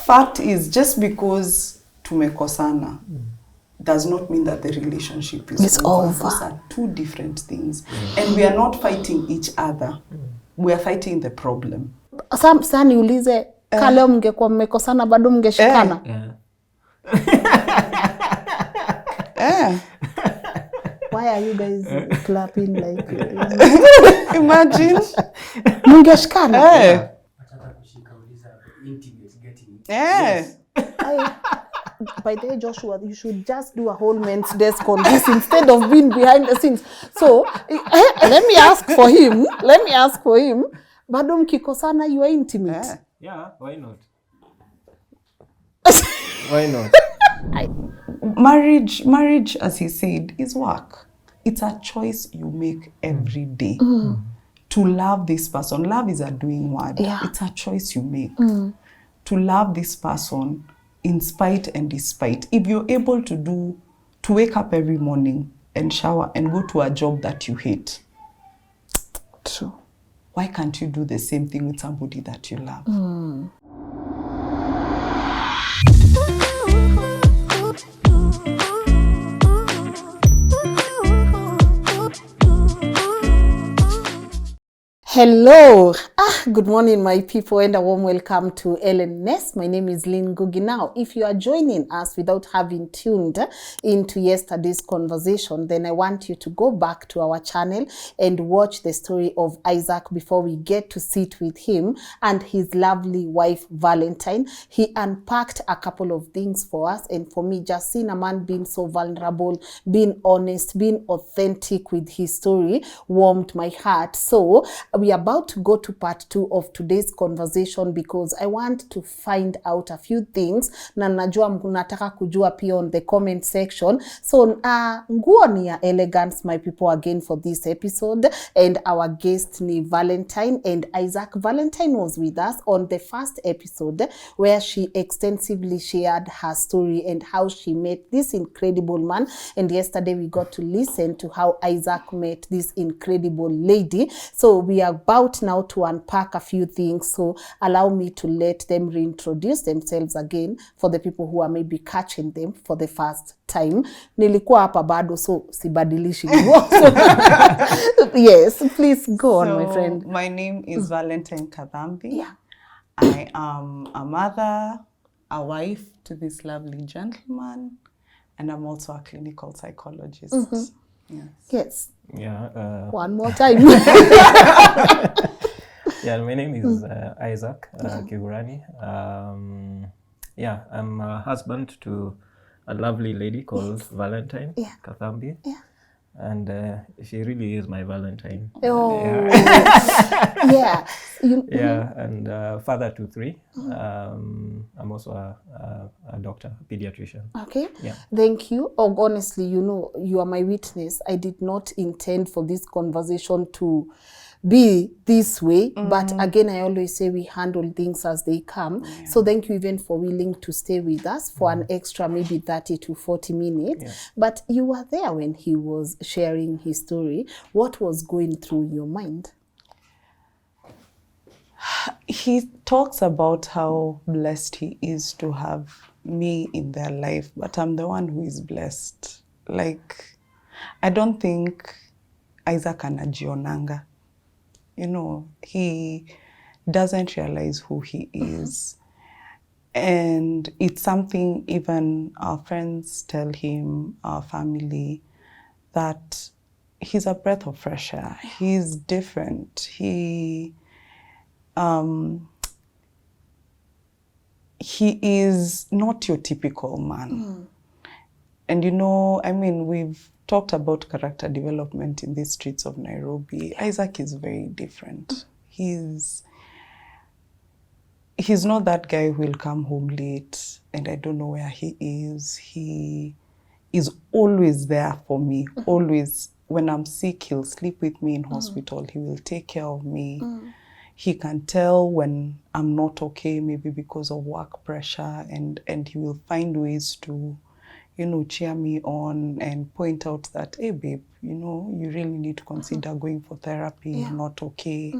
fact is, just because tumekosana does not mean that the relationship is over. Those are two different things. And we are not fighting each other. We are fighting the problem. Sasa niulize, kale mngekuwa mmekosana bado mngeshikana? Why are you guys clapping like imagine? Mngeshikana? Yes. By the way, Joshua, you should just do a whole men's desk on this instead of being behind the scenes. So, let me ask for him. Bado mkikosana, you are intimate. Yeah, why not? Why not? Marriage, as he said, is work. It's a choice you make every day. To love this person. Love is a doing word. Yeah. It's a choice you make. To love this person in spite and despite. If you're able to wake up every morning and shower and go to a job that you hate. True. Why can't you do the same thing with somebody that you love? Hello. Good morning, my people, and a warm welcome to Ellen Ness. My name is Lynn Ngugi. Now, if you are joining us without having tuned into yesterday's conversation, then I want you to go back to our channel and watch the story of Isaac before we get to sit with him and his lovely wife, Valentine. He unpacked a couple of things for us, and for me, just seeing a man being so vulnerable, being honest, being authentic with his story warmed my heart. So, we are about to go to part 2 of today's conversation because I want to find out a few things na najua mnataka kujua pia on the comment section. So nguo ni ya elegance, my people, again for this episode, and our guest ni Valentine and Isaac. Valentine was with us on the first episode where she extensively shared her story and how she met this incredible man, and yesterday we got to listen to how Isaac met this incredible lady. So we are about now to unpack a few things, so allow me to let them reintroduce themselves again for the people who are maybe catching them for the first time. Nilikuwa hapa bado, so sibadilishi. Yes, please go on, my friend. My name is Valentine Kathambi. Yeah. I am a mother, a wife to this lovely gentleman, and I'm also a clinical psychologist. Yes. Yeah. One more time. Yeah, my name is Isaac Kigurani. I'm a husband to a lovely lady called Valentine Kathambi. Yeah. And she really is my Valentine. Oh. Yeah. And father to 3. I'm also a doctor, a pediatrician. Okay. Yeah. Thank you. Oh, honestly, you are my witness. I did not intend for this conversation to be this way, but again, I always say we handle things as they come. So thank you even for willing to stay with us for an extra maybe 30 to 40 minutes. Yeah. But you were there when he was sharing his story. What was going through your mind? He talks about how blessed he is to have me in their life, but I'm the one who is blessed. Like, I don't think Isaac anajionanga. He doesn't realize who he is. And it's something even our friends tell him, our family, that he's a breath of fresh air. He's different. He is not your typical man. And we've talked about character development in the streets of Nairobi. Isaac is very different. He's not that guy who will come home late and I don't know where he is. He is always there for me. Always. When I'm sick, he'll sleep with me in hospital. He will take care of me. He can tell when I'm not okay, maybe because of work pressure, and he will find ways to cheer me on and point out that, hey, babe, you really need to consider going for therapy. You're not okay.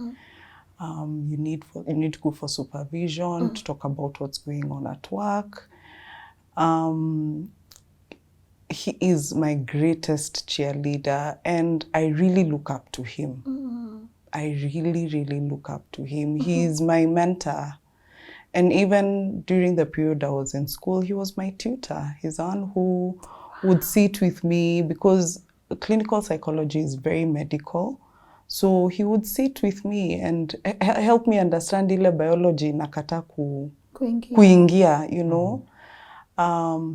You need to go for supervision to talk about what's going on at work. He is my greatest cheerleader, and I really look up to him. I really, really look up to him. He's my mentor. And even during the period I was in school, he was my tutor. He's the one who would sit with me, because clinical psychology is very medical. So he would sit with me and help me understand ile biology nakata kuingia, you know.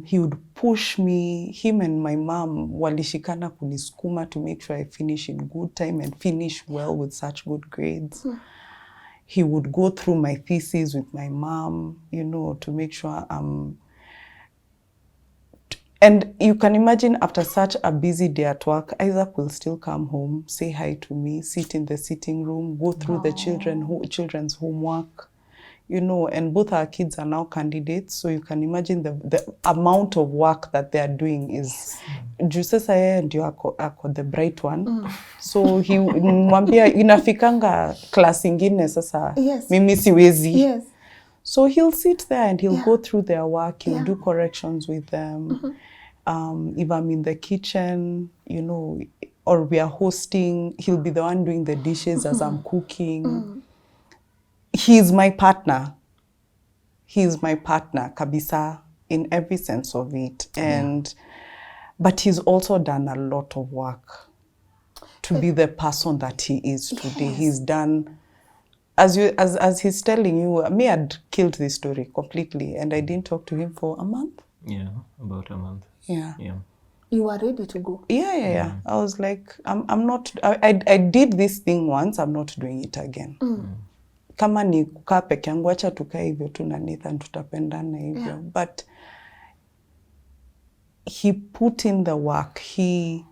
He would push me. Him and my mom walishikana kunisukuma to make sure I finish in good time and finish well with such good grades. He would go through my thesis with my mom, you know, to make sure and you can imagine, after such a busy day at work, Isaac will still come home, say hi to me, sit in the sitting room, go through the children's homework, you know, and both our kids are now candidates, so you can imagine the amount of work that they are doing is juu sasa yeye ndio ako the bright one. So he mwambia inafikanga class ingine sasa mimi siwezi. So he'll sit there and he'll go through their work, he'll do corrections with them. If I'm in the kitchen, you know, or we are hosting, he'll be the one doing the dishes as I'm cooking. He's my partner. He's my partner, kabisa, in every sense of it. And but he's also done a lot of work to be the person that he is today. He's done, as he's telling you, me had killed this story completely, and I didn't talk to him for a month. Yeah, about a month. Yeah. You were ready to go? Yeah. I was like, I'm not, I did this thing once, I'm not doing it again. Kama ni kukaa peke yangu, acha tukae hivyo tu na Nathan, tutapendana hivyo. But he put in the work. He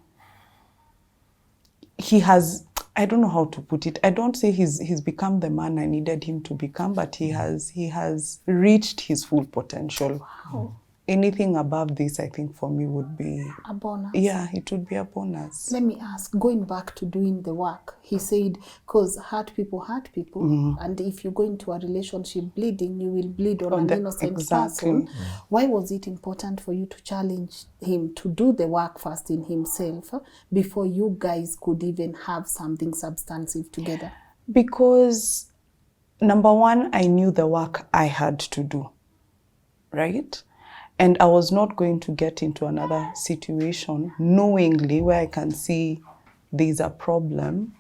has, I don't know how to put it. I don't say he's become the man I needed him to become, but he has reached his full potential. Wow. Anything above this, I think, for me would be a bonus. Yeah, it would be a bonus. Let me ask, going back to doing the work, he said, because hurt people, and if you go into a relationship bleeding, you will bleed on an innocent person. Why was it important for you to challenge him to do the work first in himself before you guys could even have something substantive together? Because, number one, I knew the work I had to do, right? And I was not going to get into another situation knowingly where I can see there's a problem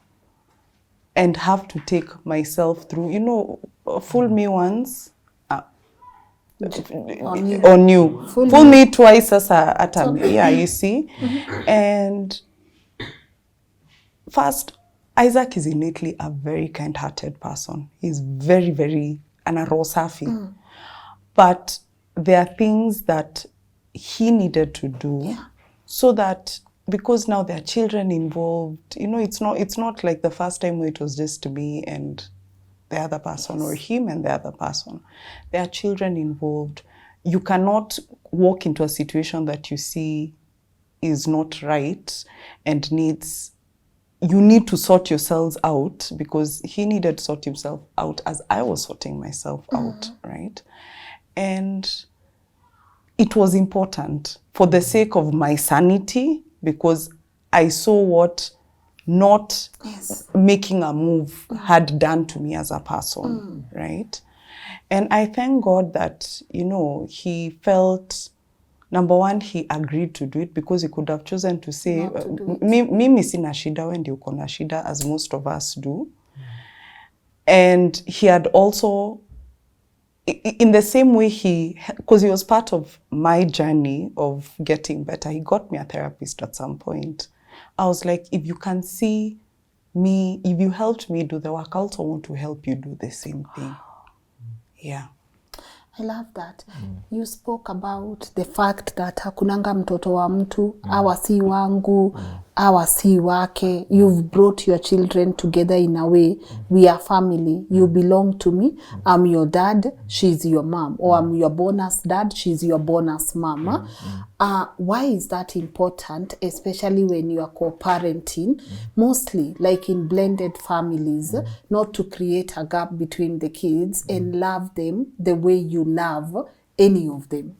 and have to take myself through, you know, fool me once, on you. Fool me twice, yeah, you see. And first, Isaac is innately a very kind-hearted person. He's very, very anarosafi. But there are things that he needed to do so that, because now there are children involved, you know, it's not like the first time where it was just me and the other person or him and the other person. There are children involved. You cannot walk into a situation that you see is not right and you need to sort yourselves out, because he needed to sort himself out as I was sorting myself out, right? And it was important for the sake of my sanity, because I saw what not making a move had done to me as a person, right? And I thank God that, you know, he felt, number one, he agreed to do it, because he could have chosen to say, mimi sina shida, we ndio uko na shida, as most of us do. And he had also, in the same way, because he was part of my journey of getting better, he got me a therapist at some point. I was like, if you can see me, if you helped me do the work, I also want to help you do the same thing. Yeah. I love that. You spoke about the fact that hakunanga mtoto wa mtu, awa si wangu, hawa si wake. You've brought your children together in a way. We are family. You belong to me. I'm your dad. She's your mom. Or I'm your bonus dad. She's your bonus mama. Why is that important, especially when you are co-parenting? Mostly, like in blended families, not to create a gap between the kids and love them the way you love any of them.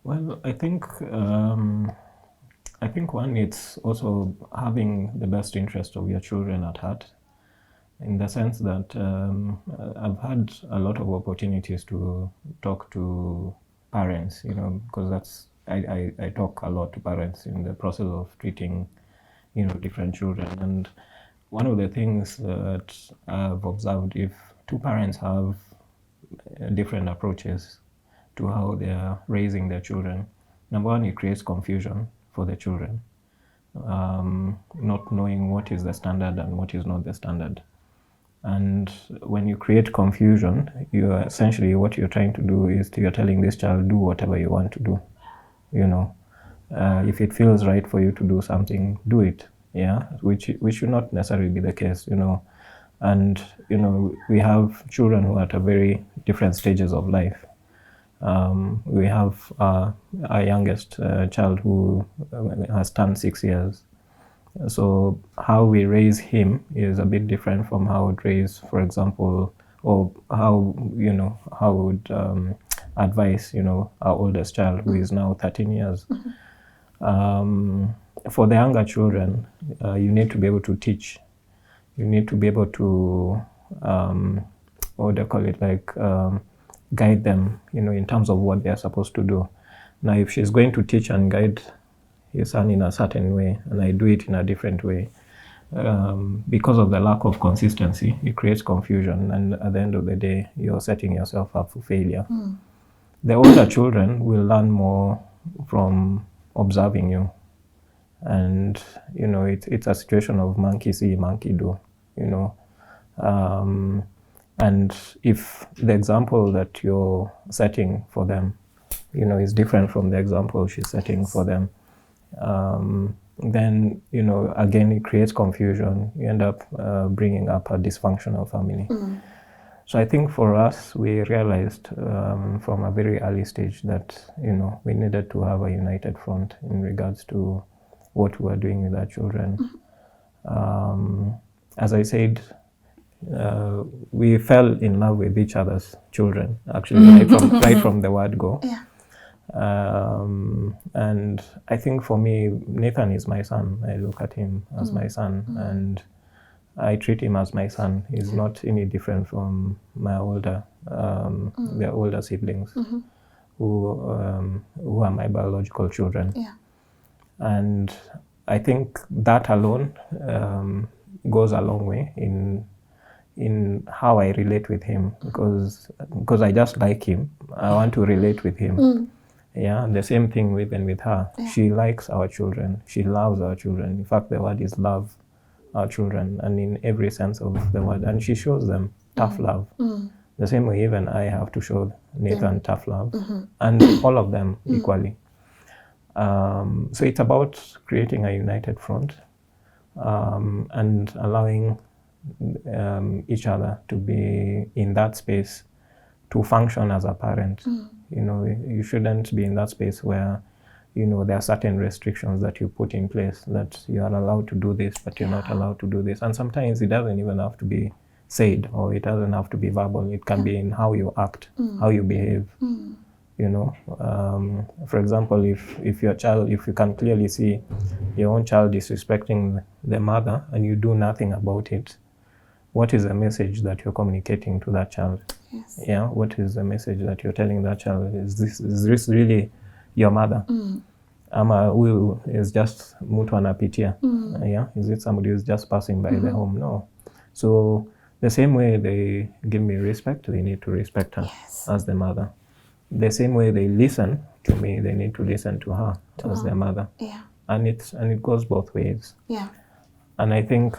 Well, I think one, it's also having the best interest of your children at heart, in the sense that I've had a lot of opportunities to talk to parents, because I talk a lot to parents in the process of treating, different children. And one of the things that I've observed, if two parents have different approaches to how they are raising their children, number one, it creates confusion for the children, not knowing what is the standard and what is not the standard. And when you create confusion, you essentially, what you're trying to do is you're telling this child, do whatever you want to do. If it feels right for you to do something, do it. Yeah, which should not necessarily be the case. And we have children who are at a very different stages of life. We have our youngest child who has turned 6 years. So how we raise him is a bit different from how we raise, for example, or how we would advise, our oldest child, who is now 13 years. For the younger children, you need to be able to teach. You need to be able to, what do you call it, guide them, in terms of what they're supposed to do. Now, if she's going to teach and guide his son in a certain way, and I do it in a different way, because of the lack of consistency, it creates confusion, and at the end of the day, you're setting yourself up for failure. The older children will learn more from observing you, and it's a situation of monkey see, monkey do. And if the example that you're setting for them, is different from the example she's setting for them, then again, it creates confusion. You end up bringing up a dysfunctional family. So I think for us, we realized from a very early stage that we needed to have a united front in regards to what we were doing with our children. As I said, we fell in love with each other's children, actually, right from the word go. Yeah. And I think for me, Nathan is my son. I look at him as my son, and I treat him as my son. He's not any different from my their older siblings, who are my biological children. Yeah. And I think that alone goes a long way in how I relate with him, because I just like him. I want to relate with him. Yeah, the same thing with her. Yeah. She likes our children. She loves our children. In fact, the word is love our children, and in every sense of the word. And she shows them tough love. The same way even I have to show Nathan tough love, and all of them equally. So it's about creating a united front, and allowing each other to be in that space to function as a parent. You shouldn't be in that space where there are certain restrictions that you put in place, that you are allowed to do this, but you're not allowed to do this. And sometimes it doesn't even have to be said, or it doesn't have to be verbal. It can be in how you act, how you behave. For example, if you can clearly see your own child disrespecting the mother and you do nothing about it, what is the message that you're communicating to that child? Yes. Yeah, what is the message that you're telling that child? Is this really your mother? Ama huyu is just mtu anapitia? Yeah, is it somebody who's just passing by the home? No. So the same way they give me respect, they need to respect her as the mother. The same way they listen to me, they need to listen to her as their mother. Yeah. And it goes both ways. Yeah. And I think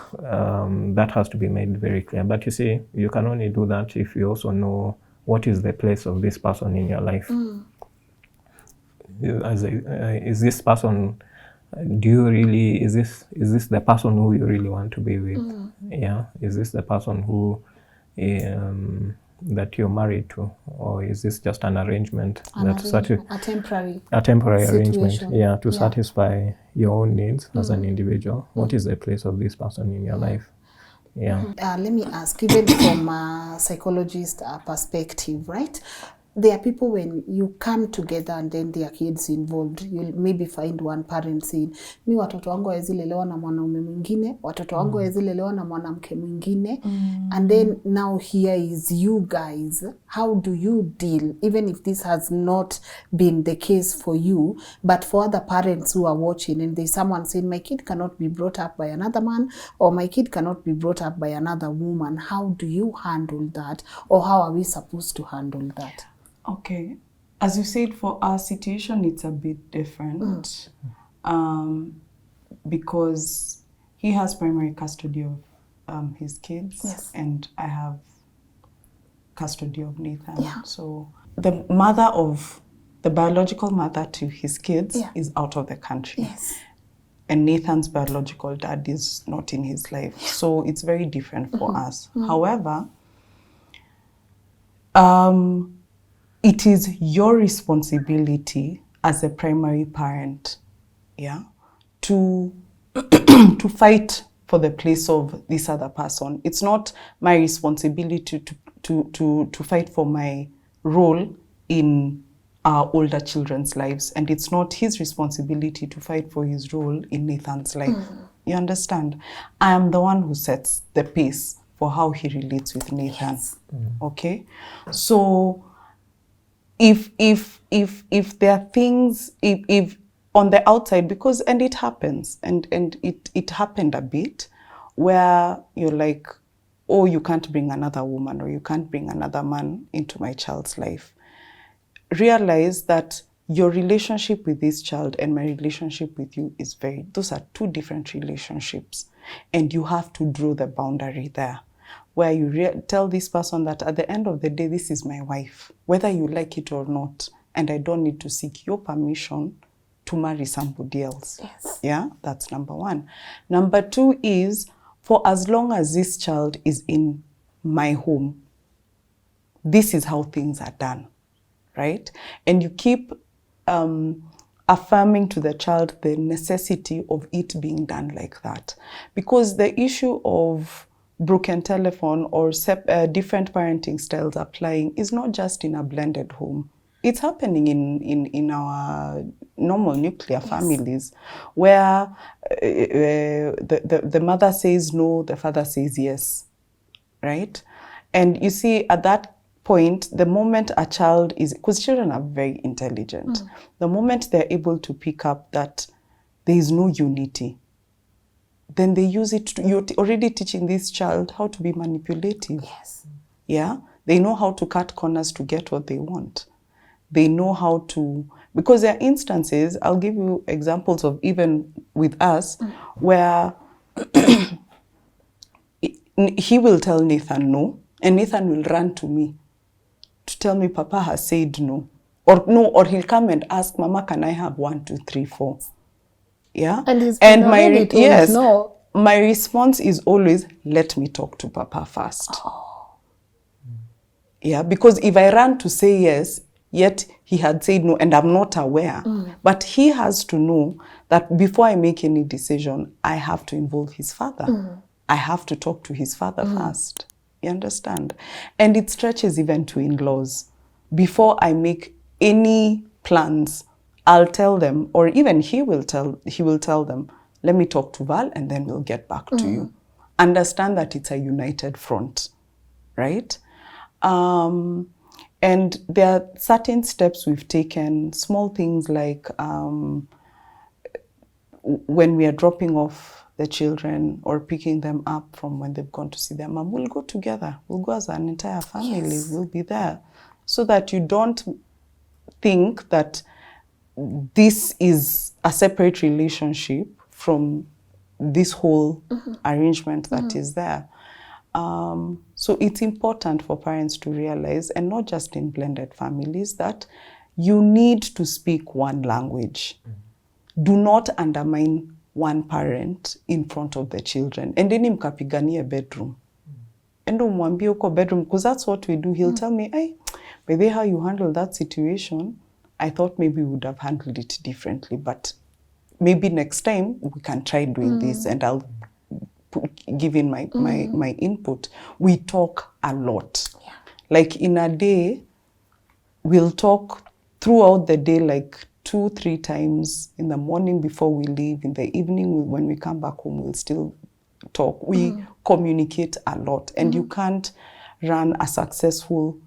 that has to be made very clear. But you see, you can only do that if you also know what is the place of this person in your life. Is this person do you really, is this the person who you really want to be with? Yeah, is this the person who that you're married to, or is this just an arrangement A temporary arrangement, situation. yeah, to satisfy your own needs as an individual? What is the place of this person in your life? Yeah. Let me ask, even from a psychologist perspective, right? There are people, when you come together and then there are kids involved, you'll maybe find one parent saying, mi watoto wangu hawezi lelewa na mwanaume mwingine, watoto wangu hawezi lelewa na mwanamke mwingine. And then now here is you guys. How do you deal, even if this has not been the case for you, but for other parents who are watching, and there's someone saying, my kid cannot be brought up by another man, or my kid cannot be brought up by another woman. How do you handle that? Or how are we supposed to handle that? Okay. As you said, for our situation, it's a bit different because he has primary custody of his kids, Yes. and I have custody of Nathan. Yeah. So the biological mother to his kids is out of the country. Yes. And Nathan's biological dad is not in his life. So it's very different for us. However, it is your responsibility as a primary parent, to to fight for the place of this other person. It's not my responsibility to fight for my role in our older children's lives, and it's not his responsibility to fight for his role in Nathan's life. You understand? I am the one who sets the pace for how he relates with Nathan. Yes. Okay? So if there are things, if on the outside, because, and it happens, and it happened a bit, where you're like, oh, you can't bring another woman, or you can't bring another man into my child's life. Realize that your relationship with this child and my relationship with you is those are two different relationships, and you have to draw the boundary there, where you tell this person that at the end of the day, this is my wife, whether you like it or not, and I don't need to seek your permission to marry somebody else. Yes. Yeah, that's number one. Number two is, for as long as this child is in my home, this is how things are done, right? And you keep affirming to the child the necessity of it being done like that. Because the issue of broken telephone or different parenting styles applying is not just in a blended home. It's happening in our normal nuclear families, where the mother says no, the father says yes, right? And you see, at that point, the moment a child is, because children are very intelligent, the moment they're able to pick up that there is no unity, then they use it you're already teaching this child how to be manipulative. Yes. Yeah? They know how to cut corners to get what they want. They know how to, because there are instances, I'll give you examples of even with us, where he will tell Nathan no, and Nathan will run to me to tell me Papa has said no. Or he'll come and ask, Mama, can I have 1, 2, 3, 4? Yeah? And he's been already told no. My response is always, let me talk to Papa first. Yeah, because if I run to say yes, yet he had said no, and I'm not aware. But he has to know that before I make any decision, I have to involve his father. I have to talk to his father first. You understand? And it stretches even to in-laws. Before I make any plans, I'll tell them, or even he will tell them, let me talk to Val and then we'll get back to you. Understand that it's a united front, right? And there are certain steps we've taken, small things like when we are dropping off the children or picking them up from when they've gone to see their mom, we'll go together. We'll go as an entire family. Yes. We'll be there. So that you don't think that this is a separate relationship from this whole arrangement that is there. So it's important for parents to realize, and not just in blended families, that you need to speak one language. do not undermine one parent in front of the children. Endeni mkapiganie bedroom. Endo mwambie uko bedroom, because that's what we do. He'll tell me, hey, by the way, how you handle that situation, I thought maybe we would have handled it differently, but maybe next time we can try doing this, and I'll give in my input. We talk a lot. Yeah. Like in a day, we'll talk throughout the day, like 2-3 times. In the morning before we leave, in the evening when we come back home, we'll still talk. We communicate a lot, and you can't run a successful,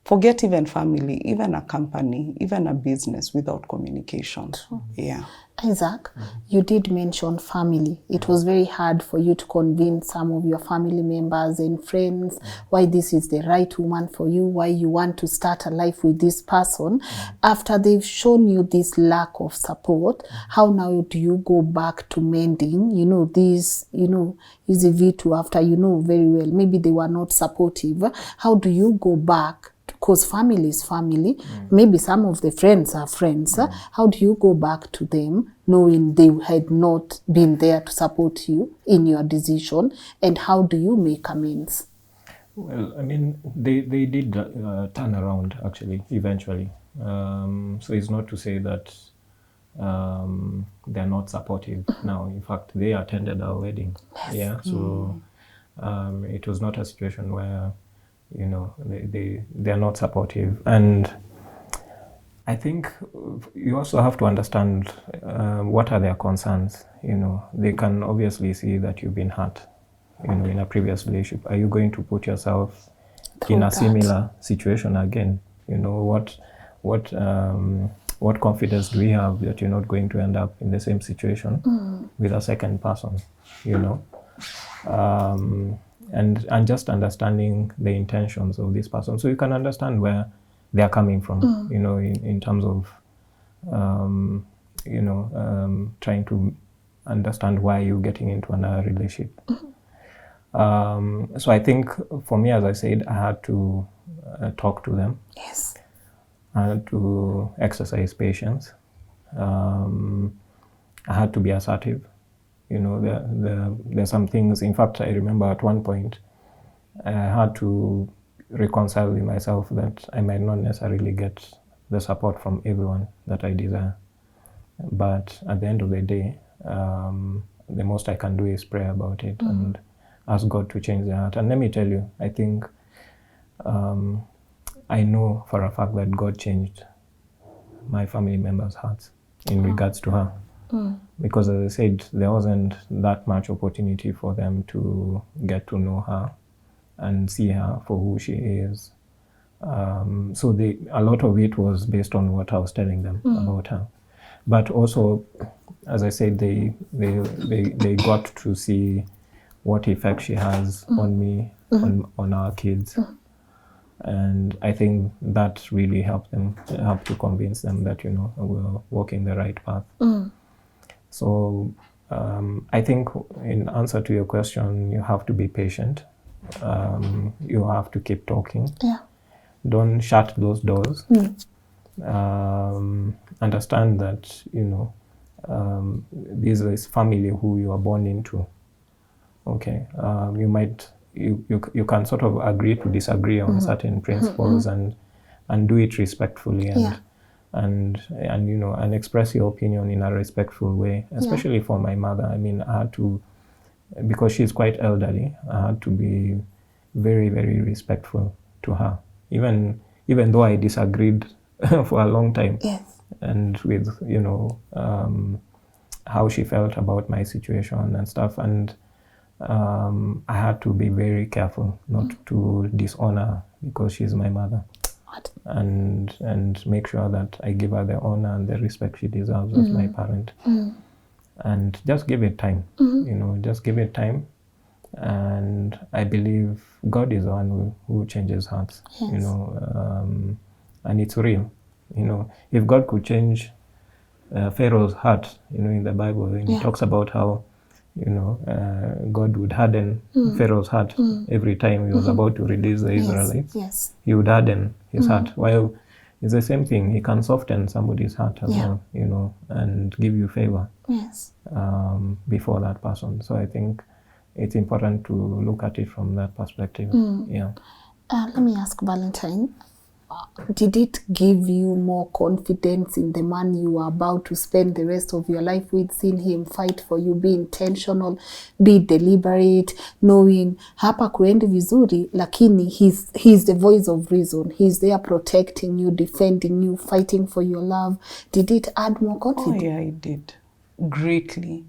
forget even family, even a company, even a business without communication. True. Yeah. Isaac, you did mention family. It was very hard for you to convince some of your family members and friends why this is the right woman for you, why you want to start a life with this person. After they've shown you this lack of support, how now do you go back to mending, this, easy V2 after very well, maybe they were not supportive. How do you go back? Because family is family. Maybe some of the friends are friends. How do you go back to them knowing they had not been there to support you in your decision? And how do you make amends? Well, I mean, they did turn around, actually, eventually. So it's not to say that they're not supportive now. In fact, they attended our wedding. Yes. Yeah. So it was not a situation where they're not supportive. And I think you also have to understand what are their concerns. They can obviously see that you've been hurt, in a previous relationship. Are you going to put yourself in a similar situation again? What confidence do we have that you're not going to end up in the same situation with a second person? And just understanding the intentions of this person, so you can understand where they are coming from, in terms of, trying to understand why you're getting into another relationship. So I think for me, as I said, I had to talk to them. Yes. I had to exercise patience. I had to be assertive. There's some things. In fact, I remember at one point, I had to reconcile with myself that I might not necessarily get the support from everyone that I desire. But at the end of the day, the most I can do is pray about it and ask God to change their heart. And let me tell you, I think I know for a fact that God changed my family members' hearts in regards to her. Because as I said, there wasn't that much opportunity for them to get to know her and see her for who she is. So a lot of it was based on what I was telling them about her. But also, as I said, they got to see what effect she has on me, on our kids. And I think that really helped to convince them that, we're walking the right path. So I think in answer to your question, you have to be patient. You have to keep talking. Yeah. Don't shut those doors. Understand that, this is family who you are born into. Okay. You can sort of agree to disagree on certain principles and do it respectfully and express your opinion in a respectful way, especially for my mother. I mean, I had to, because she's quite elderly, I had to be very, very respectful to her, even though I disagreed for a long time. Yes. And with how she felt about my situation and stuff, and I had to be very careful not to dishonor her because she's my mother. And make sure that I give her the honor and the respect she deserves as my parent. And just give it time, just give it time. And I believe God is the one who changes hearts, yes. And it's real. If God could change Pharaoh's heart, in the Bible, when he talks about how, God would harden Pharaoh's heart every time he was about to release the Israelites. Yes. He would harden his heart. While, it's the same thing. He can soften somebody's heart as well, you know, and give you favor before that person. So I think it's important to look at it from that perspective. Yeah. Let me ask Valentine, did it give you more confidence in the man you are about to spend the rest of your life with, seeing him fight for you, be intentional, be deliberate, knowing hapa kuendi vizuri, lakini he's the voice of reason. He's there protecting you, defending you, fighting for your love. Did it add more confidence? Oh yeah, it did. Greatly.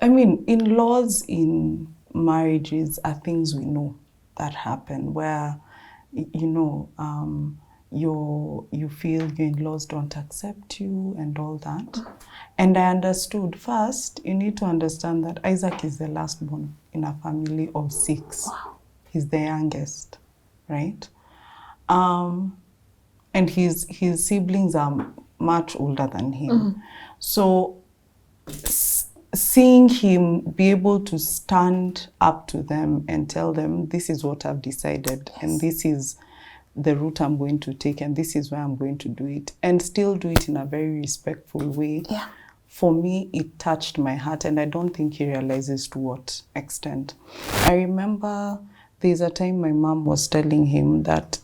In-laws in marriages are things we know that happen, where you feel your in-laws don't accept you and all that. And I understood. First, you need to understand that Isaac is the last born in a family of 6. Wow. He's the youngest, right? And his siblings are much older than him. So seeing him be able to stand up to them and tell them, this is what I've decided, and this is the route I'm going to take, and this is where I'm going to do it, and still do it in a very respectful way. Yeah. For me, it touched my heart, and I don't think he realizes to what extent. I remember there's a time my mom was telling him that,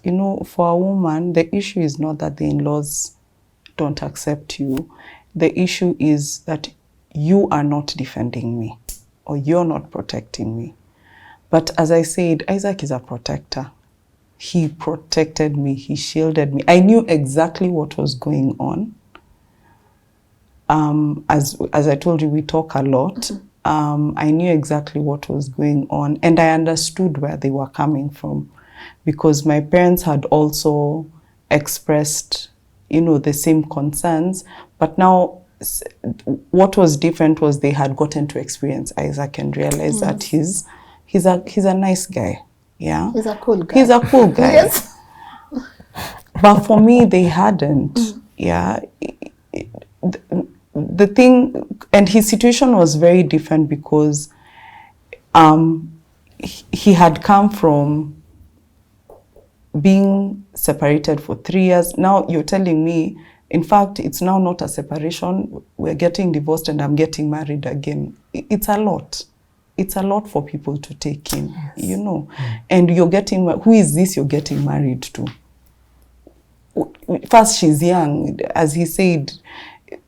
for a woman, the issue is not that the in-laws don't accept you. The issue is that you are not defending me, or you're not protecting me. But as I said, Isaac is a protector. He protected me, he shielded me. I knew exactly what was going on. As I told you, we talk a lot. I knew exactly what was going on, and I understood where they were coming from, because my parents had also expressed, the same concerns. But now, what was different was they had gotten to experience Isaac and realize that he's a nice guy. Yeah, He's a cool guy. He's a cool guy. Yes. But for me, they hadn't. Yeah. The thing, and his situation was very different, because he had come from being separated for 3 years. Now you're telling me, in fact, it's now not a separation. We're getting divorced and I'm getting married again. It's a lot. It's a lot for people to take in, And you're getting, who is this you're getting married to? First, she's young. As he said,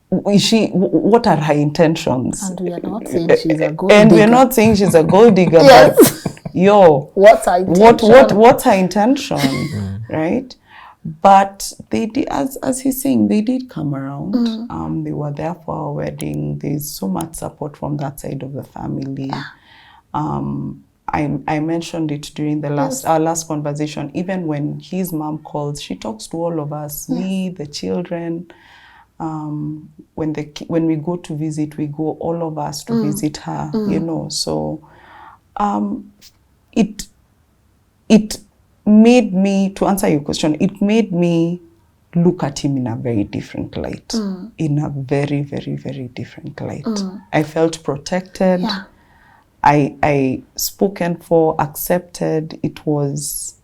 what are her intentions? And we are not saying she's a gold digger. And we're not saying she's a gold digger. Yes. But, what's her intention? What's her intention, right? But they did, as he's saying, they did come around. They were there for our wedding. There's so much support from that side of the family. I mentioned it during our last conversation. Even when his mom calls, she talks to all of us, me, the children. When we go to visit, we go all of us to visit her. So it made me, to answer your question, it made me look at him in a very different light. In a very, very, very different light. I felt protected. Yeah. I spoken for, accepted. It was,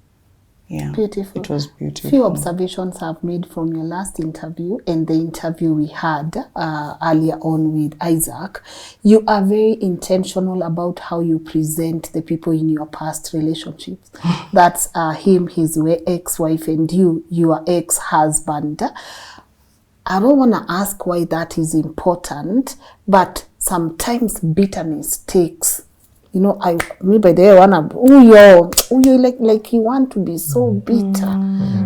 beautiful. It was beautiful. Few observations I've made from your last interview and the interview we had earlier on with Isaac. You are very intentional about how you present the people in your past relationships. That's him, his ex-wife, and you, your ex-husband. I don't want to ask why that is important, but sometimes bitterness takes, by the way, like you want to be so bitter.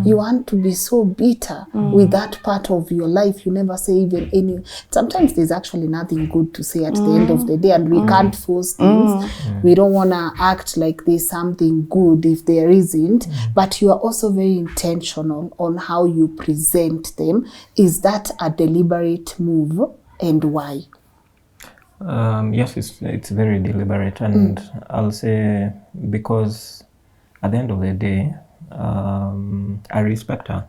You want to be so bitter with that part of your life. You never say even any. Sometimes there's actually nothing good to say at the end of the day, and we can't force things. We don't want to act like there's something good if there isn't. But you are also very intentional on how you present them. Is that a deliberate move, and why? Yes, it's very deliberate, and I'll say because at the end of the day, I respect her.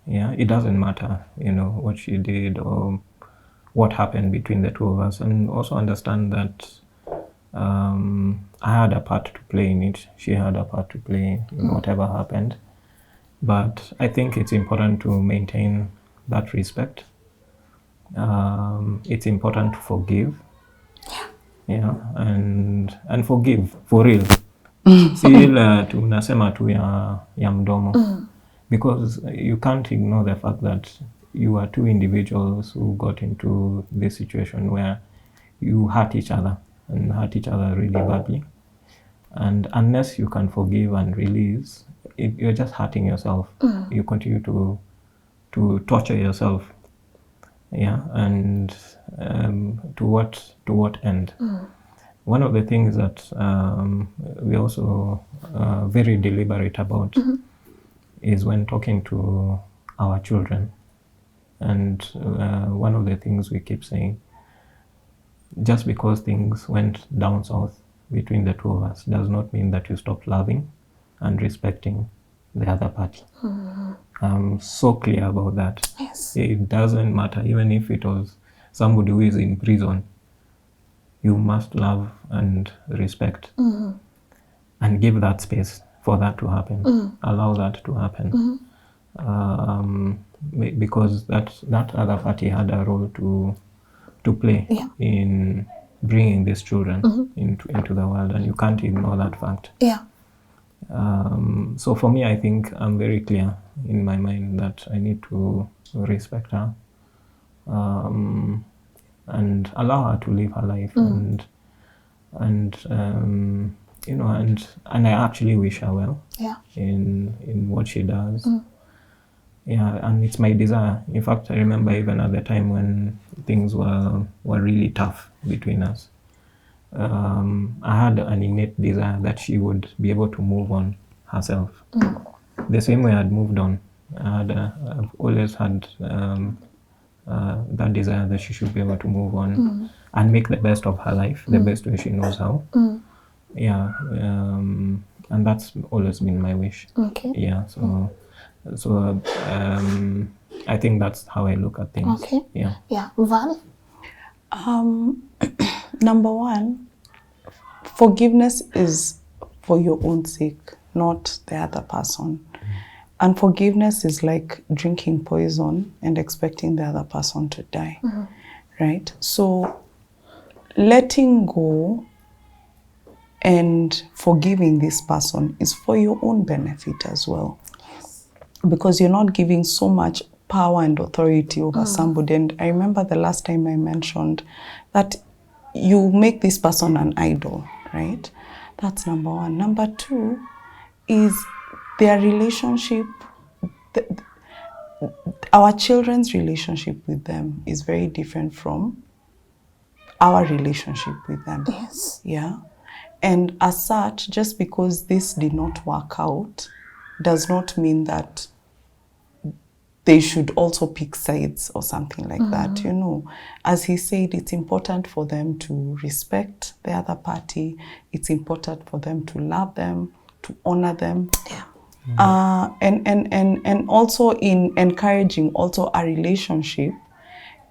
Yeah, it doesn't matter, what she did or what happened between the two of us, and also understand that I had a part to play in it. She had a part to play in whatever happened. But I think it's important to maintain that respect. It's important to forgive. Yeah, and forgive for real. Si ile tunasema tu ya mdomo. Because you can't ignore the fact that you are two individuals who got into this situation where you hurt each other and hurt each other really badly. And unless you can forgive and release, you're just hurting yourself. You continue to torture yourself. Yeah, and to what end? One of the things that we also very deliberate about is when talking to our children. And one of the things we keep saying, just because things went down south between the two of us does not mean that you stop loving and respecting the other party. I'm so clear about that. Yes. It doesn't matter, even if it was somebody who is in prison, you must love and respect and give that space for that to happen. Allow that to happen. Because that other party had a role to play in bringing these children into the world, and you can't ignore that fact. Yeah. So for me, I think I'm very clear in my mind that I need to respect her and allow her to live her life, and you know, and I actually wish her well in what she does. Yeah, and it's my desire. In fact, I remember even at the time when things were really tough between us, I had an innate desire that she would be able to move on herself. The same way I'd moved on. I've always had that desire that she should be able to move on and make the best of her life, the best way she knows how. Yeah, and that's always been my wish. Okay. Yeah, so I think that's how I look at things. Okay. Yeah. Yeah. Val? Number one, forgiveness is for your own sake, not the other person. And forgiveness is like drinking poison and expecting the other person to die, right? So letting go and forgiving this person is for your own benefit as well. Yes. Because you're not giving so much power and authority over somebody. And I remember the last time I mentioned that you make this person an idol, right? That's number one. Number two is their relationship. Our children's relationship with them is very different from our relationship with them. Yes. Yeah. And as such, just because this did not work out does not mean that they should also pick sides or something like that, you know. As he said, it's important for them to respect the other party. It's important for them to love them, to honor them. Yeah. And also in encouraging also a relationship,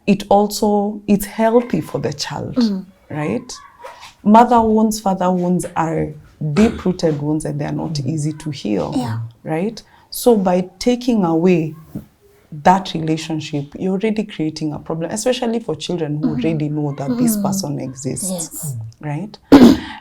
it's healthy for the child, right? Mother wounds, father wounds are deep-rooted wounds and they are not easy to heal, right? So by taking away that relationship, you're already creating a problem, especially for children who already know that this person exists, right?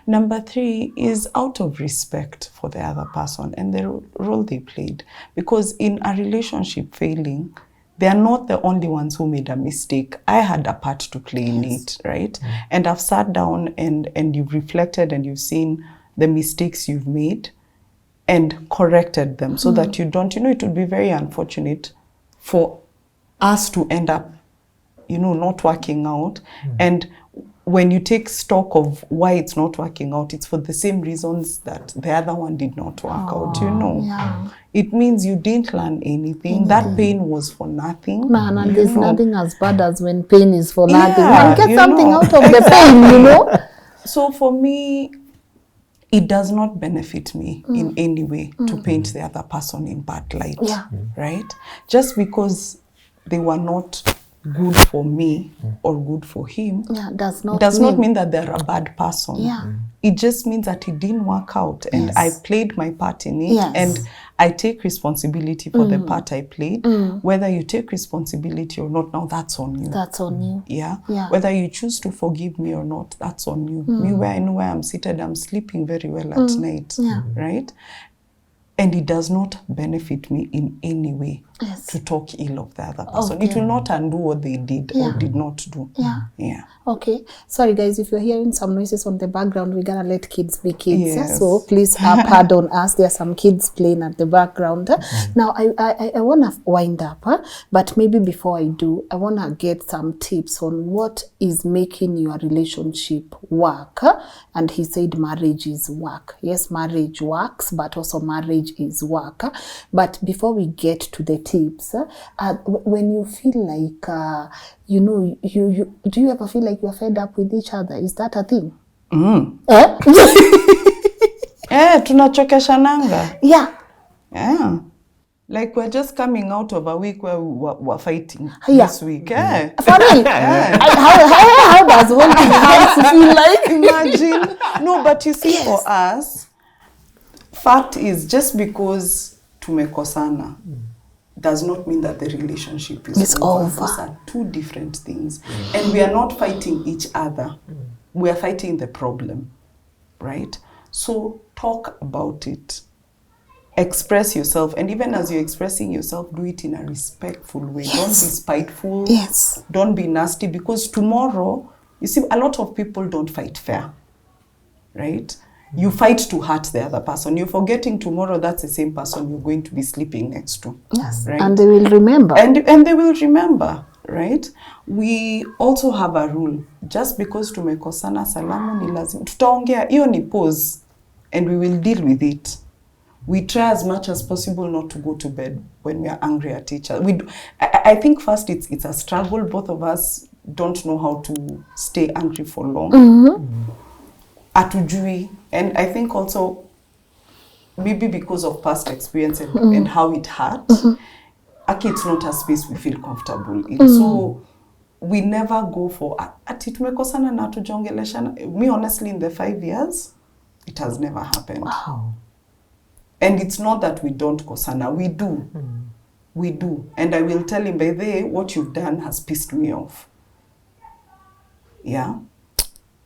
Number three is out of respect for the other person and the role they played. Because in a relationship failing, they are not the only ones who made a mistake. I had a part to play in it, right? And I've sat down and you've reflected and you've seen the mistakes you've made and corrected them so that you don't, you know, it would be very unfortunate for us to end up, you know, not working out. And when you take stock of why it's not working out, it's for the same reasons that the other one did not work out, you know. Yeah. It means you didn't learn anything. That pain was for nothing. Man, and there's nothing as bad as when pain is for Yeah, nothing. Man, get you something know, out of the pain, you know? So for me, it does not benefit me in any way to paint the other person in bad light, right? Just because they were not good for me or good for him does not mean that they're a bad person. Yeah. It just means that it didn't work out and I played my part in it. Yes. And I take responsibility for the part I played. Whether you take responsibility or not, now that's on you. That's on you. Yeah? Yeah. Whether you choose to forgive me or not, that's on you. Me, where I know where I'm seated, I'm sleeping very well at night. Yeah. Right? And it does not benefit me in any way to talk ill of the other person. Okay. It will not undo what they did or did not do. Yeah. Yeah. Okay. Sorry, guys, if you're hearing some noises on the background, we're gonna let kids be kids. Yes. So please pardon us. There are some kids playing at the background. Now, I want to wind up, but maybe before I do, I want to get some tips on what is making your relationship work. And he said marriage is work. Yes, marriage works, but also marriage is work. But before we get to the tips, when you feel like, you know, you do you ever feel like you're fed up with each other? Is that a thing? Tunachokeshananga. Yeah. Yeah. Like we're just coming out of a week where we're fighting Yeah. this week. For real? How does holding hands feel like? Imagine. No, but you see, for us, fact is, just because tumekosana does not mean that the relationship is over. Those are two different things. And we are not fighting each other. We are fighting the problem, right? So talk about it. Express yourself. And even as you're expressing yourself, do it in a respectful way. Don't be spiteful. Yes. Don't be nasty, because tomorrow, you see, a lot of people don't fight fair, right? You fight to hurt the other person. You're forgetting tomorrow that's the same person you're going to be sleeping next to. Yes. Right? And they will remember. And they will remember, right? We also have a rule. Just because tumekosana, salamu ni lazima. Tutaongea, hiyo ni pause, and we will deal with it. We try as much as possible not to go to bed when we are angry at each other. I think first it's a struggle. Both of us don't know how to stay angry for long. Atujui. And I think also maybe because of past experience and how it hurt, it's not a space we feel comfortable in. So we never go for ati tumekosana na tujongeleshana. Me, honestly, in the 5 years, it has never happened. Wow. And it's not that we don't kosana. We do. We do. And I will tell him, by the way, what you've done has pissed me off. Yeah.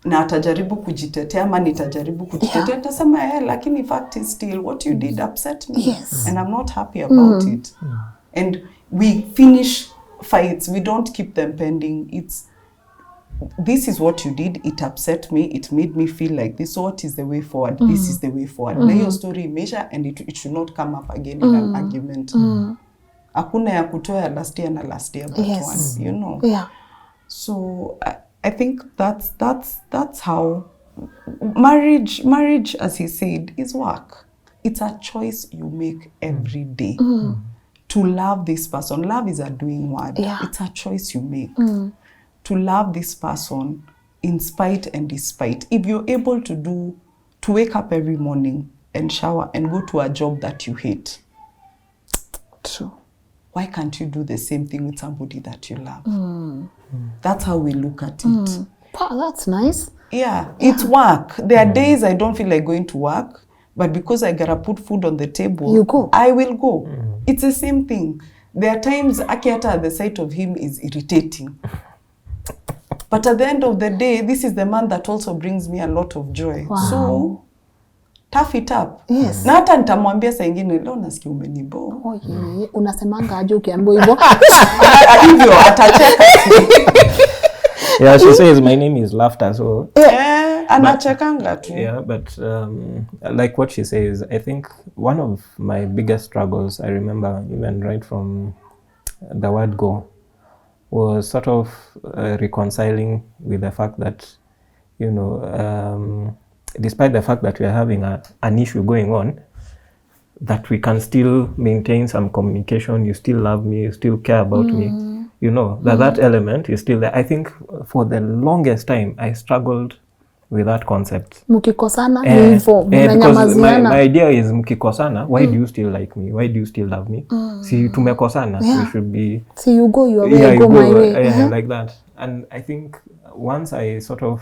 Na atajaribu kujitetea, ama nitajaribu kujitetea. Nitasema, lakini fact is still, what you did upset me. Yes. And I'm not happy about it. And we finish fights. We don't keep them pending. This is what you did. It upset me. It made me feel like this. So what is the way forward? This is the way forward. Na your story measure, and it should not come up again in an argument. Hakuna ya kutoa last year na last year but one, you know. Yeah. So I think that's how marriage, as he said, is work. It's a choice you make every day. To love this person. Love is a doing word. Yeah. It's a choice you make. To love this person in spite and despite. If you're able to wake up every morning and shower and go to a job that you hate, True. why can't you do the same thing with somebody that you love? That's how we look at it. That's nice. Yeah, it's work. There are days I don't feel like going to work, but because I gotta put food on the table, You go. I will go. It's the same thing. There are times Akiata, the sight of him is irritating. But at the end of the day, this is the man that also brings me a lot of joy. Wow. So, tough it up. Yes. Na hata nitamwambia saa ingine, leo nasikia umenibo. Oh, yeah. Unasemanga aje ukiambiwa hivyo? Hivyo, atacheka tu. Yeah, she says my name is laughter, so Anachekanga tu. yeah, but like what she says, I think one of my biggest struggles, I remember even right from the word go, was sort of reconciling with the fact that, you know, despite the fact that we are having an issue going on, that we can still maintain some communication. You still love me, you still care about me. You know, that element is still there. I think for the longest time, I struggled with that concept. Mkikosana ni hivyo, Because mnanyamaziana. my idea is mkikosana, why do you still like me? Why do you still love me? See, tumekosana, we should be... See, you go your way, yeah, I go my way. Like that. And I think once I sort of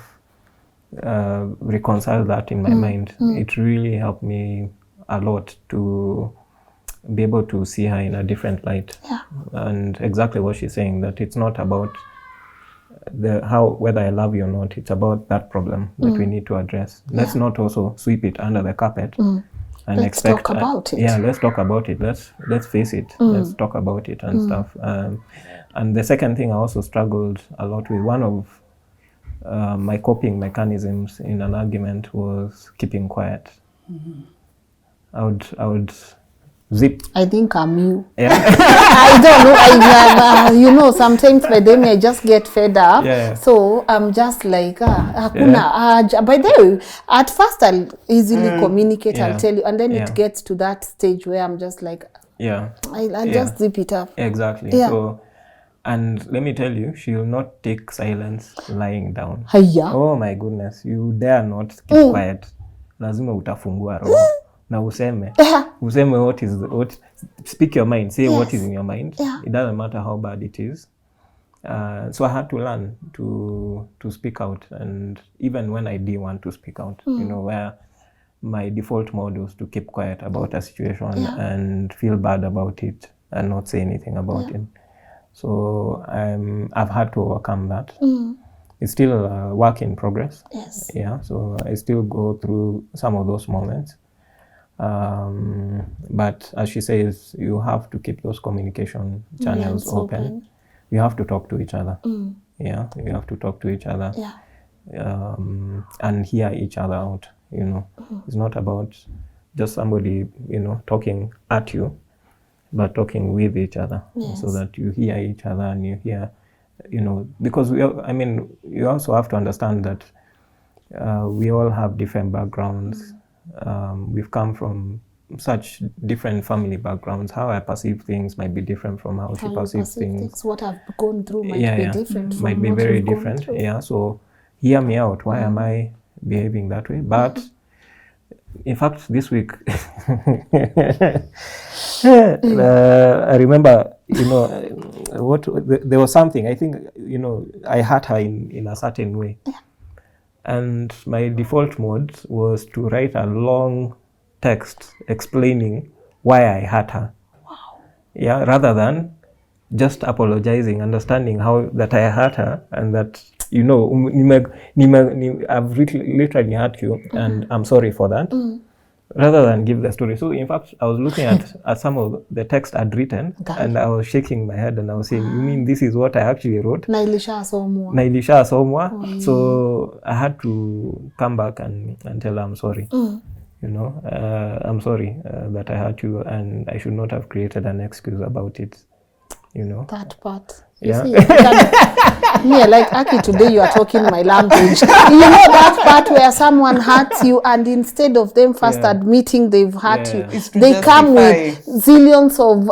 reconciled that in my mind, it really helped me a lot to be able to see her in a different light. Yeah. And exactly what she's saying, that it's not about whether I love you or not, it's about that problem that we need to address. Let's not also sweep it under the carpet and let's talk about it. Yeah, let's talk about it. Let's face it. Let's talk about it and stuff. And the second thing I also struggled a lot with, one of my coping mechanisms in an argument was keeping quiet. I would zip. I think I'm you. Yeah. I don't know. You know, sometimes by then I just get fed up. Yeah. So I'm just like, hakuna. By the way, at first I'll easily communicate. I'll tell you, and then it gets to that stage where I'm just like, I'll just zip it up. Exactly. Yeah. So, and let me tell you, she will not take silence lying down. Hiya. Oh my goodness, you dare not keep quiet. Lazima utafungua roho. Na useme what speak your mind, say what is in your mind. It doesn't matter how bad it is. So I had to learn to speak out, and even when I didn't want to speak out, you know, where my default mode was to keep quiet about a situation and feel bad about it and not say anything about it. So I've had to overcome that. It's still a work in progress. Yes. Yeah. So I still go through some of those moments. But as she says, you have to keep those communication channels open. You have to talk to each other. Yeah, you have to talk to each other. Yeah. And hear each other out. You know, it's not about just somebody, you know, talking at you, but talking with each other, so that you hear each other and you hear, you know, because you also have to understand that we all have different backgrounds. We've come from such different family backgrounds. How I perceive things might be different from how she perceives things. What I've gone through might be different from might be what very you've gone different. through. Yeah, so hear me out. Why am I behaving that way? But in fact, this week, I remember, you know, there was something, I think, you know, I hurt her in a certain way. And my default mode was to write a long text explaining why I hurt her. Wow. Yeah, rather than just apologizing, understanding how that I hurt her, and that, you know, I've literally hurt you, and I'm sorry for that. Rather than give the story. So in fact, I was looking at some of the text I'd written, and I was shaking my head and I was saying, you mean this is what I actually wrote? Na ilishasomwa. So I had to come back and tell her I'm sorry. You know, I'm sorry that I hurt you, and I should not have created an excuse about it. You know. That part. Yeah. You see, me, like, Aki, today you are talking my language. You know that part where someone hurts you, and instead of them first admitting they've hurt you, they come with zillions of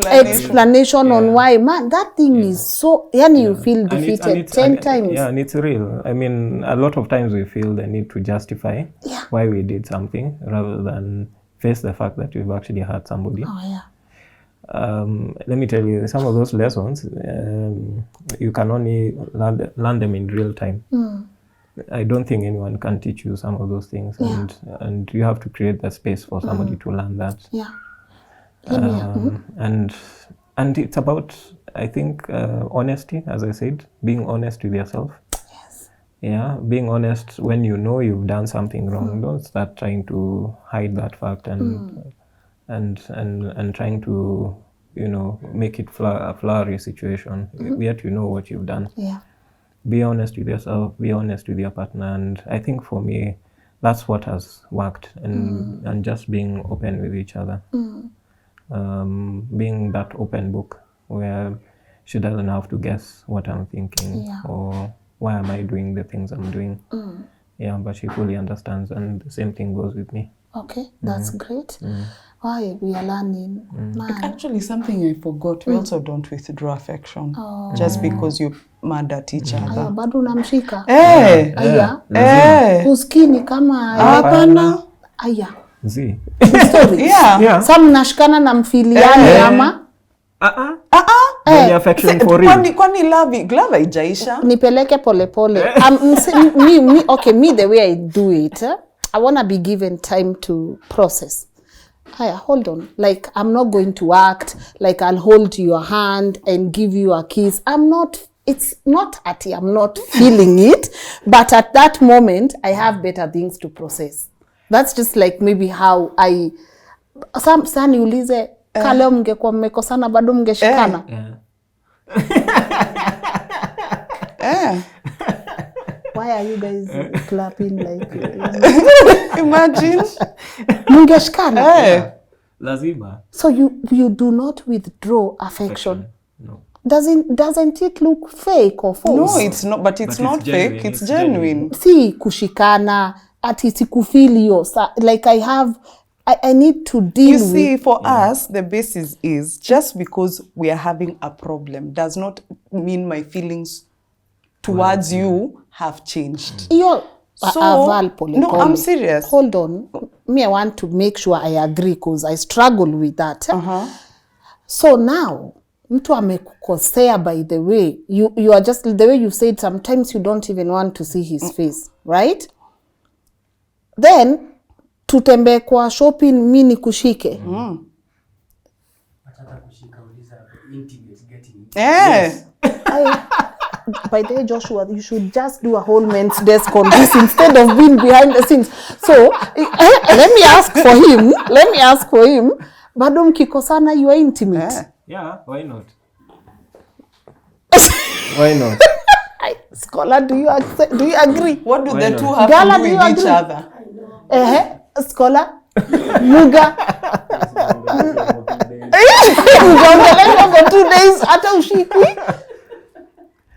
explanation on why. Man, that thing is so, you feel defeated 10 times. Yeah, and it's real. I mean, a lot of times we feel the need to justify why we did something rather than face the fact that we've actually hurt somebody. Oh, yeah. Let me tell you, some of those lessons, you can only learn them in real time. I don't think anyone can teach you some of those things, and you have to create that space for somebody to learn that. Yeah. And it's about, I think, honesty, as I said, being honest with yourself. Yes. Yeah, being honest when you know you've done something wrong. Don't start trying to hide that fact and trying to, you know, make it a flowery situation. Yet you know what you've done. Yeah. Be honest with yourself, be honest with your partner, and I think for me that's what has worked, and just being open with each other. Being that open book where she doesn't have to guess what I'm thinking or why am I doing the things I'm doing. Yeah, but she fully understands, and the same thing goes with me. Okay, that's great. Why we are learning. Actually, something I forgot. We also don't withdraw affection just because you're mad at each other. Aya, bado unamshika. Aya. Uskini kama Hapana. Aya. Z. Story. Yeah. Sa mnashikana na mfiliani ama? Affection for real. Kwani love haijaisha? Nipeleke polepole. Me, the way I do it, I want to be given time to process. Haya, hold on. Like, I'm not going to act like I'll hold your hand and give you a kiss. It's not at I'm not feeling it, but at that moment, I have better things to process. That's just like maybe how I... Sasa niulize, kale mngekuwa mmekosana bado mngeshikana? Why are you guys clapping like... Imagine. Mngeshikana? Lazima. So you do not withdraw affection. No. Doesn't it look fake or false? No, it's not, but it's not genuine. fake, it's genuine. Si kushikana, ati sikufilio. Like I need to deal with... You see, for us, the basis is just because we are having a problem does not mean my feelings towards you have changed. Val, No, I'm serious. Hold on. Me, I want to make sure I agree because I struggle with that. So now, mtu amekukosea, by the way, you are just, the way you said, sometimes you don't even want to see his face, right? Then, tutembe kwa shopping, mi nikushike. Yes. By the way, Joshua, you should just do a whole men's desk on this instead of being behind the scenes. So, let me ask for him. Bado mkikosana, you are intimate. Yeah, why not? Why not? Scholar, do you agree? What do Why the not? two have Gala, to do do you with each agree? other? Scholar, Muga. For 2 days, hata ushikwi.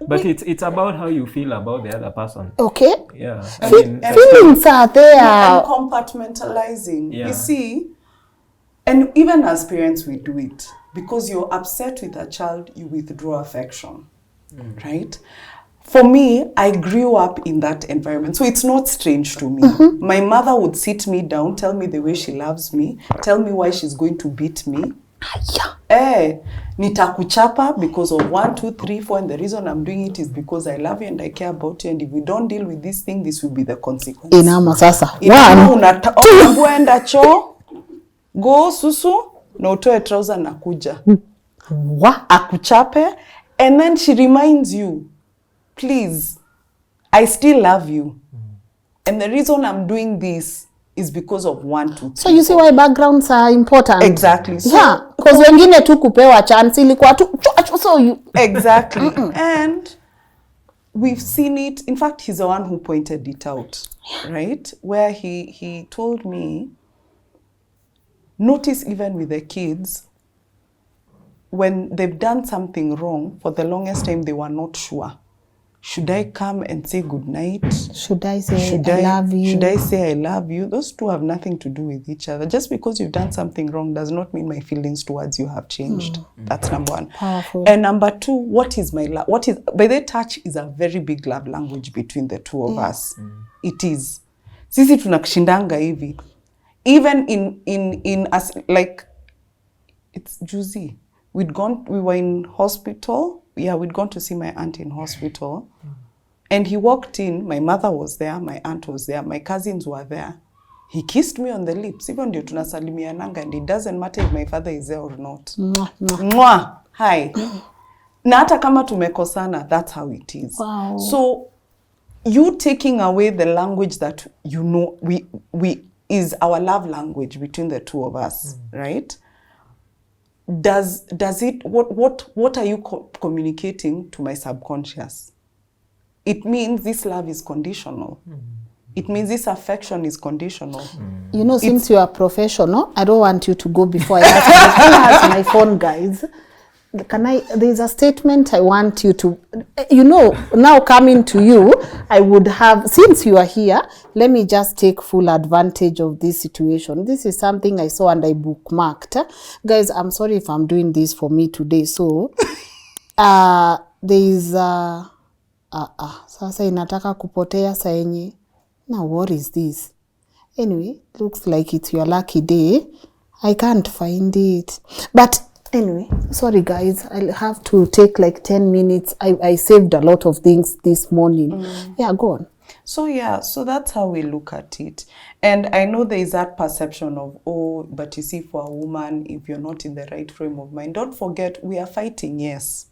But it's about how you feel about the other person. Okay. Yeah. Feelings are there. And compartmentalizing. Yeah. You see, and even as parents, we do it. Because you're upset with a child, you withdraw affection. Right? For me, I grew up in that environment. So it's not strange to me. My mother would sit me down, tell me the way she loves me, tell me why she's going to beat me. Nitakuchapa because of 1, 2, 3, 4, and the reason I'm doing it is because I love you and I care about you, and if we don't deal with this thing, this will be the consequence. Inama sasa. Unaenda choo, go susu, na utoe trouser na kuja. Akuchape, and then she reminds you, please, I still love you. And the reason I'm doing this is because of 1, 2, 3. So you see why backgrounds are important. Exactly. So, yeah, because wengine tu kupewa chance ilikuwa tu so you exactly. And we've seen it. In fact, he's the one who pointed it out, right? Where he told me, notice even with the kids, when they've done something wrong, for the longest time they were not sure. Should I come and say good night? Should I say I love you? Should I say I love you? Those two have nothing to do with each other. Just because you've done something wrong does not mean my feelings towards you have changed. That's number one. Powerful. And number two, what is my love? By the way, touch is a very big love language between the two of us. It is. Sisi tunakishindanga hivi. Even in us, like, it's juicy. We were in hospital. Yeah, we'd gone to see my aunt in hospital. And he walked in, my mother was there, my aunt was there, my cousins were there. He kissed me on the lips, even ndio tunasalimiananga, and it doesn't matter if my father is there or not. Mwah. Hi. Na hata kama tumekosana, that's how it is. Wow. So, you taking away the language that, you know, we is our love language between the two of us, right? Does it, what are you communicating to my subconscious? It means this love is conditional. It means this affection is conditional. You know, since you are professional, I don't want you to go before I ask you. I have my phone, guys. There's a statement I want you to, you know, now coming to you, I would have, since you are here, let me just take full advantage of this situation. This is something I saw and I bookmarked. Guys, I'm sorry if I'm doing this for me today. So, there is, sasa inataka kupotea saenye. Now, what is this? Anyway, looks like it's your lucky day. I can't find it. But anyway, sorry guys, I'll have to take like 10 minutes. I saved a lot of things this morning. Yeah, go on. So yeah, so that's how we look at it. And I know there is that perception of, oh, but you see, for a woman, if you're not in the right frame of mind, don't forget, we are fighting, yes.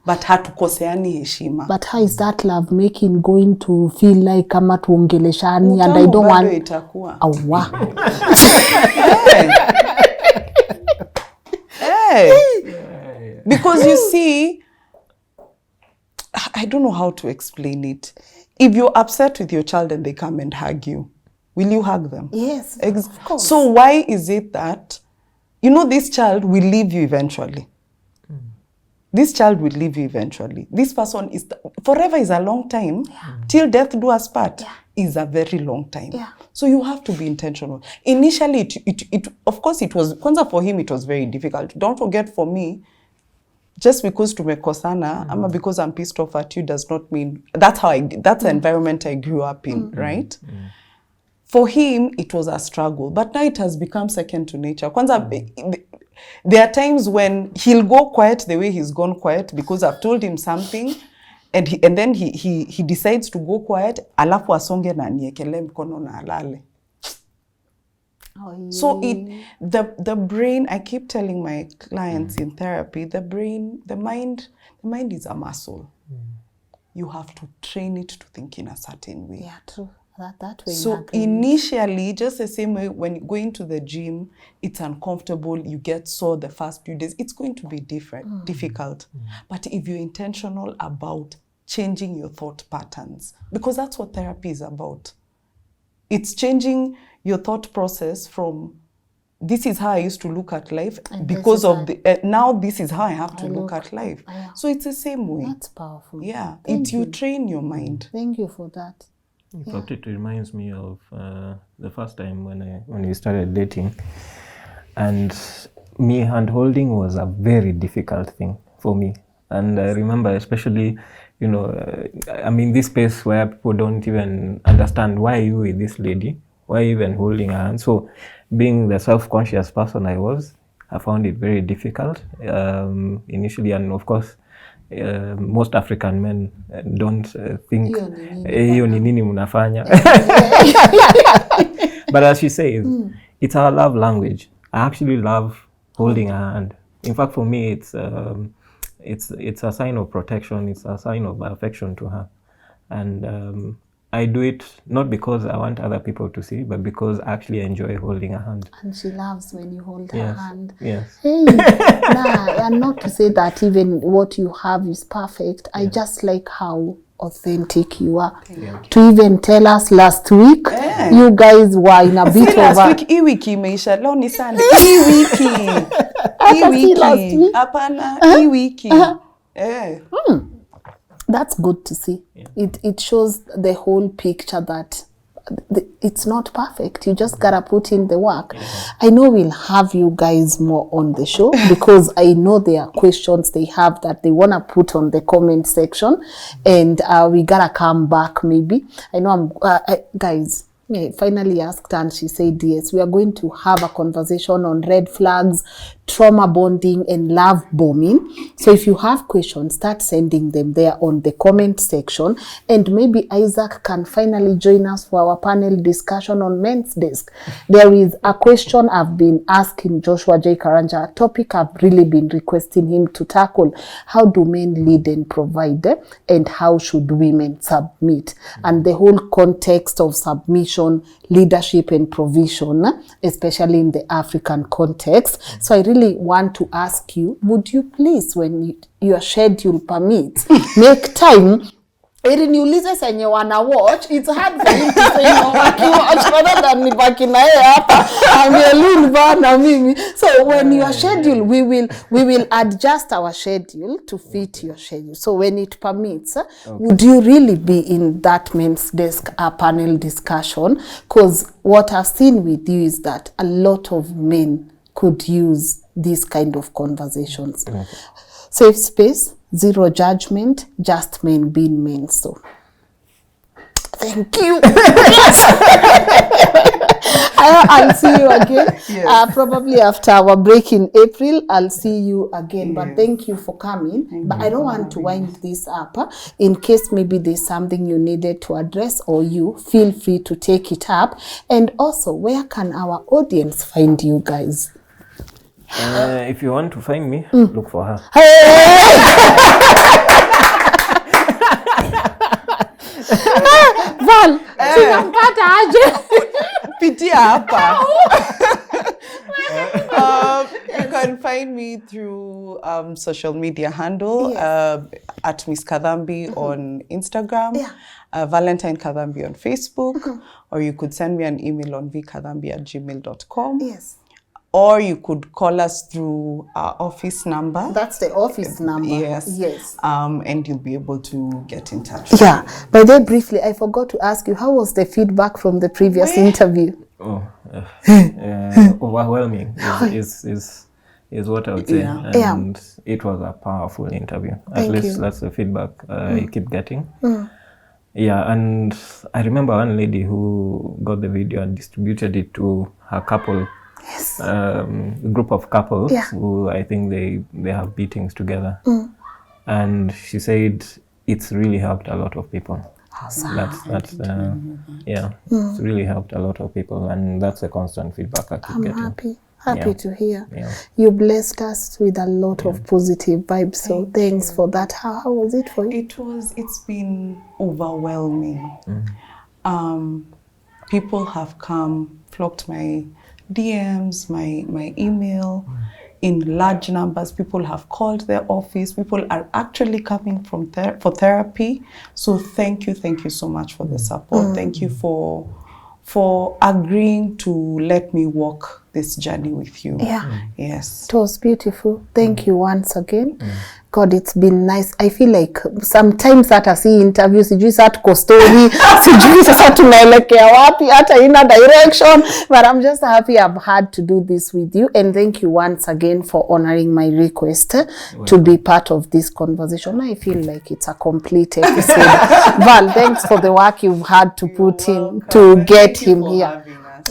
But hatukoseani heshima. But how is that love making going to feel like kama tuongeleshani and I Utamu don't bado want... itakuwa. Awa. Hey. Because you see, I don't know how to explain it. If you're upset with your child and they come and hug you, will you hug them? Yes, of course. So why is it that, you know, this child will leave you eventually? This child will leave you eventually. This person is, forever is a long time. Yeah. Till death do us part is a very long time. Yeah. So you have to be intentional. Initially, it of course, it was, kwanza for him, it was very difficult. Don't forget, for me, just because tumekosana, ama because I'm pissed off at you does not mean, that's the environment I grew up in, right? For him, it was a struggle, but now it has become second to nature. Kwanza, there are times when he'll go quiet the way he's gone quiet because I've told him something, and then he decides to go quiet, alafu asonge na niekele mkono na alale. Oh, yeah. So the brain, I keep telling my clients in therapy, the mind is a muscle. You have to train it to think in a certain way. Yeah, true. That way. So initially, just the same way when you go into the gym, it's uncomfortable, you get sore the first few days, it's going to be difficult. But if you're intentional about changing your thought patterns, because that's what therapy is about. It's changing your thought process from, this is how I used to look at life, and because of now this is how I have to look at life. So it's the same way. That's powerful. Yeah, you train your mind. Thank you for that. In fact, it reminds me of the first time when we started dating, and me hand-holding was a very difficult thing for me. And I remember especially, you know, I'm in this space where people don't even understand, why are you with this lady? Why are you even holding her hand? So being the self-conscious person I found it very difficult initially, and of course, most African men don't think hiyo ni nini mnafanya. But as she says, it's our love language. I actually love holding her hand. In fact, for me, it's a sign of protection. It's a sign of affection to her, and I do it not because I want other people to see, but because I actually enjoy holding her hand. And she loves when you hold her hand. Yes. Hey, and not to say that even what you have is perfect. I just like how authentic you are. To even tell us last week, you guys were in a bit of a... Last week, hii wiki imeisha. Leo ni Sunday. Hii wiki. Hapana, hii wiki. That's good to see. It shows the whole picture that it's not perfect. You just gotta put in the work. I know we'll have you guys more on the show because I know there are questions they have that they wanna put on the comment section, and we gotta come back maybe. I know guys. I finally asked and she said yes. We are going to have a conversation on red flags, trauma bonding, and love bombing. So if you have questions, start sending them there on the comment section. And maybe Isaac can finally join us for our panel discussion on Men's Desk. There is a question I've been asking Joshua J. Karanja, a topic I've really been requesting him to tackle. How do men lead and provide? And how should women submit? And the whole context of submission, leadership and provision, especially in the African context. So I really want to ask you, would you please, when your schedule permits, make time ili niulize senye wana watch. It's hard for him to say no watch rather than nibaki na yeye hapa amelunva na mimi. So when your schedule, we will adjust our schedule to fit your schedule. So when it permits, would you really be in that Men's Desk panel discussion? Because what I've seen with you is that a lot of men could use these kind of conversations. Safe space, zero judgment, just men being men. So, thank you. Yes. I'll see you again. Yes. Probably after our break in April, I'll see you again. But Yes. thank you for coming. But I don't want to wind this up. In case maybe there's something you needed to address or you, feel free to take it up. And also, where can our audience find you guys? If you want to find me, look for her. Val, tunampata aje? Pitia hapa. You can find me through social media handle, at Miss Kadhambi on Instagram, Valentine Kadhambi on Facebook, or you could send me an email on vkadhambi@gmail.com. Yes. Or you could call us through our office number. That's the office number. Yes. Yes. And you'll be able to get in touch. Yeah. But then briefly, I forgot to ask you, how was the feedback from the previous interview? Overwhelming is what I would say. Yeah. And it was a powerful interview. Thank At least you. that's the feedback I keep getting. Yeah, and I remember one lady who got the video and distributed it to her couple. Yes. Group of couples Yeah. who I think they have beatings together. And she said it's really helped a lot of people. Awesome. That's it's really helped a lot of people, and that's a constant feedback I keep I'm getting. happy to hear. Yeah. You blessed us with a lot of positive vibes, so thanks for that. How was it for you? It's been overwhelming. People have come, flocked my DMs, my email in large numbers. People have called their office. People are actually coming from for therapy. So thank you so much for the support. Thank you for agreeing to let me walk this journey with you. Yeah. Yes. It was beautiful. Thank you once again. God, it's been nice. I feel like sometimes hata si interviews, sijui saa tuko story, sijui sasa tunaelekea wapi, hata ina direction. But I'm just happy I've had to do this with you. And thank you once again for honoring my request to be part of this conversation. I feel like it's a complete episode. Val, thanks for the work you've had to put in to get him here.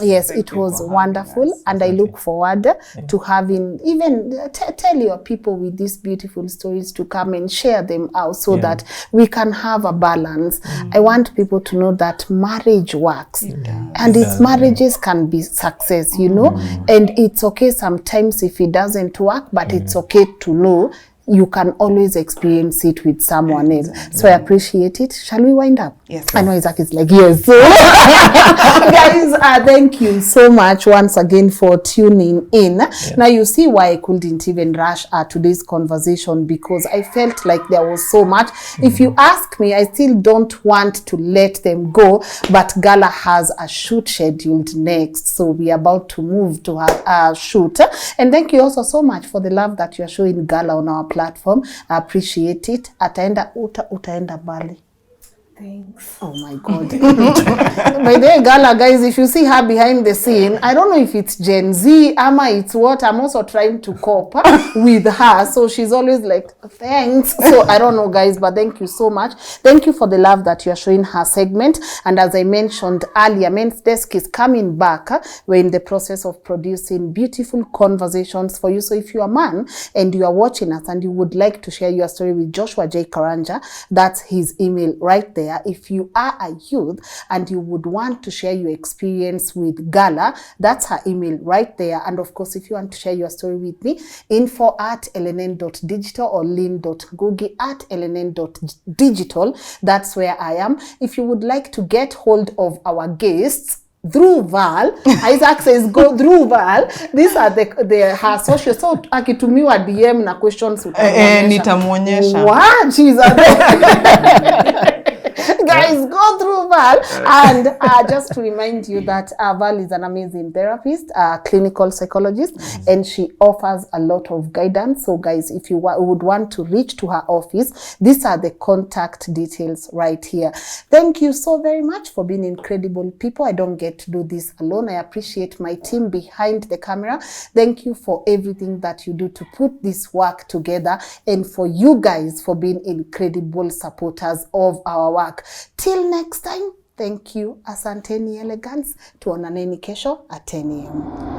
Yes, it was wonderful, and I look forward to having even tell your people with these beautiful stories to come and share them out so that we can have a balance. I want people to know that marriage works, and its marriages can be success, you know, and it's okay sometimes if it doesn't work, but it's okay to know you can always experience it with someone else. So I appreciate it. Shall we wind up? Yes. I know Isaac is like, yes. Guys, thank you so much once again for tuning in. Now you see why I couldn't even rush today's conversation, because I felt like there was so much. If you ask me, I still don't want to let them go, but Gala has a shoot scheduled next. So we are about to move to her shoot. And thank you also so much for the love that you are showing Gala on our platform. I appreciate it. Utaenda Bali. Thanks. Oh my God. By the way, Gala, guys, if you see her behind the scene, I don't know if it's Gen Z, ama it's what. I'm also trying to cope with her. So she's always like, thanks. So I don't know, guys, but thank you so much. Thank you for the love that you are showing her segment. And as I mentioned earlier, Men's Desk is coming back. We're in the process of producing beautiful conversations for you. So if you're a man and you are watching us and you would like to share your story with Joshua J. Karanja, that's his email right there. If you are a youth and you would want to share your experience with Gala, that's her email right there. And of course, if you want to share your story with me, info@lnn.digital or lynn.ngugi@lnn.digital. That's where I am. If you would like to get hold of our guests, through Val, Isaac says go through Val. These are her social. So akitumiwa DM na questions nitamuonyesha. What? She's a guys, go through Val. And just to remind you that Val is an amazing therapist, clinical psychologist, and she offers a lot of guidance. So guys, if you would want to reach to her office, these are the contact details right here. Thank you so very much for being incredible people. I don't get to do this alone. I appreciate my team behind the camera. Thank you for everything that you do to put this work together, and for you guys for being incredible supporters of our work. Till next time, Thank you. Asanteni Elegance. Tuonaneni kesho at 10 a.m.